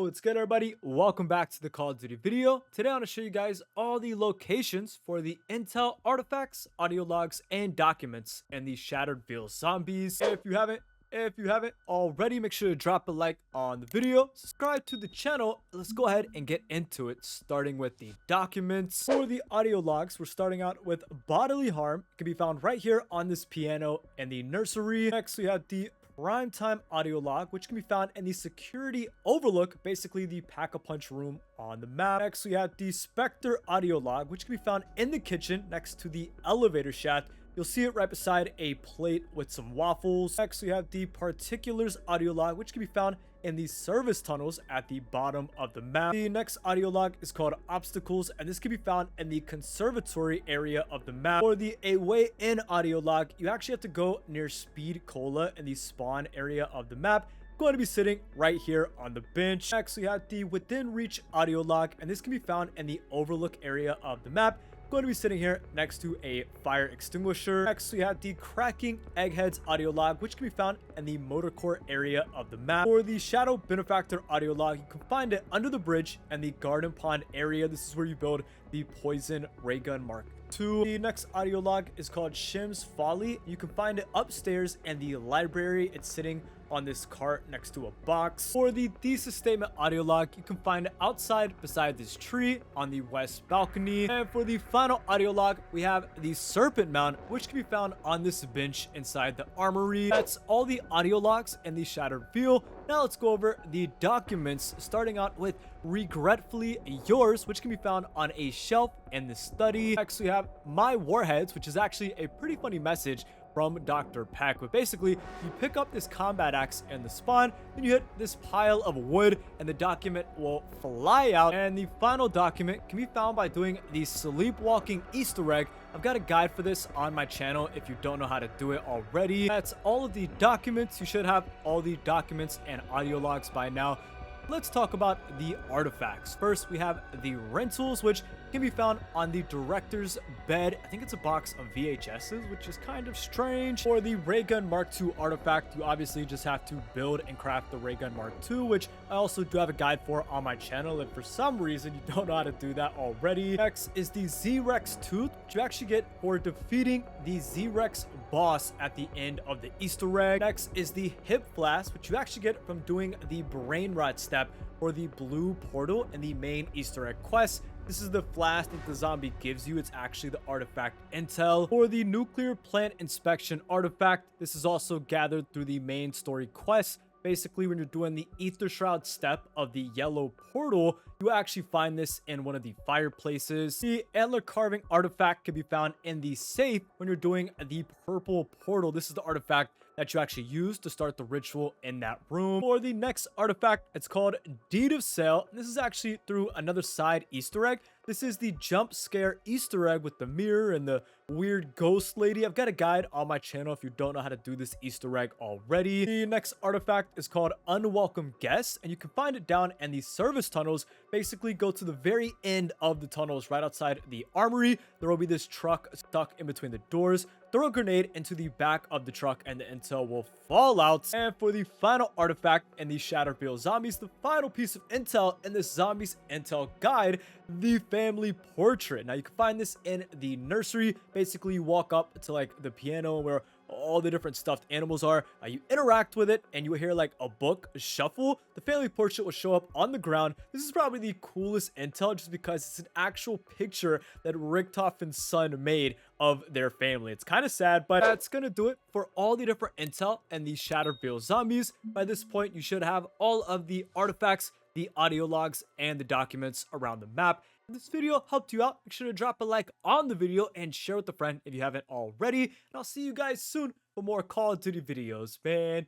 What's good, everybody? Welcome back to the Call of Duty video. Today I want to show you guys all the locations for the intel artifacts, audio logs, and documents in the Shattered Veil Zombies. If you haven't already, make sure to drop a like on the video, subscribe to the channel. Let's go ahead and get into it, starting with the documents. For the audio logs, we're starting out with bodily harm. It can be found right here on this piano in the nursery. Next, we have the primetime audio log, which can be found in the security overlook, basically the pack-a-punch room on the map. Next, we have the Spectre audio log, which can be found in the kitchen next to the elevator shaft. You'll see it right beside a plate with some waffles. Next, we have the Particulars audio log, which can be found in the service tunnels at the bottom of the map. The next audio log is called Obstacles, and this can be found in the conservatory area of the map. For the A Way In audio log, you actually have to go near Speed Cola in the spawn area of the map. Going to be sitting right here on the bench. Next, we have the Within Reach audio log, and this can be found in the overlook area of the map. Going to be sitting here next to a fire extinguisher. Next, we have the Cracking Eggheads audio log, which can be found in the motor court area of the map. For the Shadow Benefactor audio log, you can find it under the bridge and the garden pond area. This is where you build the Poison Ray Gun Mark II. The next audio log is called Shim's Folly. You can find it upstairs in the library. It's sitting on this cart next to a box. For the thesis statement audio log, you can find it outside beside this tree on the west balcony. And for the final audio log, we have the Serpent Mount, which can be found on this bench inside the armory. That's all the audio logs in the Shattered Veil. Now let's go over the documents, starting out with Regretfully Yours, which can be found on a shelf in the study. Next, we have My Warheads, which is actually a pretty funny message from Dr. Peck. But basically, you pick up this combat axe in the spawn, then you hit this pile of wood, and the document will fly out. And the final document can be found by doing the sleepwalking Easter egg. I've got a guide for this on my channel if you don't know how to do it already. That's all of the documents. You should have all the documents and audio logs by now. Let's talk about the artifacts. First, we have the rentals, which can be found on the director's bed. I think it's a box of VHSs, which is kind of strange. For the Ray Gun Mark II artifact, you obviously just have to build and craft the Ray Gun Mark II, which I also do have a guide for on my channel if for some reason you don't know how to do that already. Next is the Z-Rex tooth, which you actually get for defeating the Z-Rex boss at the end of the Easter egg. Next is the hip flask, which you actually get from doing the brain rot step for the blue portal in the main Easter egg quest. This is the flask that the zombie gives you. It's actually the artifact intel. For the nuclear plant inspection artifact, this is also gathered through the main story quest. Basically, when you're doing the Ether Shroud step of the yellow portal, you actually find this in one of the fireplaces. The antler carving artifact can be found in the safe when you're doing the purple portal. This is the artifact that you actually use to start the ritual in that room. For the next artifact, it's called Deed of Sale. This is actually through another side Easter egg. This is the jump scare Easter egg with the mirror and the weird ghost lady. I've got a guide on my channel if you don't know how to do this Easter egg already. The next artifact is called Unwelcome Guest, and you can find it down in the service tunnels. Basically, go to the very end of the tunnels right outside the armory. There will be this truck stuck in between the doors. Throw a grenade into the back of the truck and the intel will fall out. And for the final artifact in the Shattered Veil Zombies, the final piece of intel in this Zombies Intel Guide, the family portrait. Now you can find this in the nursery. Basically, you walk up to like the piano where all the different stuffed animals are. You interact with it and you hear like a book shuffle. The family portrait will show up on the ground. This is probably the coolest intel just because it's an actual picture that Richtofen's son made of their family. It's kind of sad, but that's gonna do it for all the different intel and the Shattered Veil Zombies. By this point, you should have all of the artifacts, the audio logs, and the documents around the map. If this video helped you out, make sure to drop a like on the video and share with a friend if you haven't already. And I'll see you guys soon for more Call of Duty videos, man.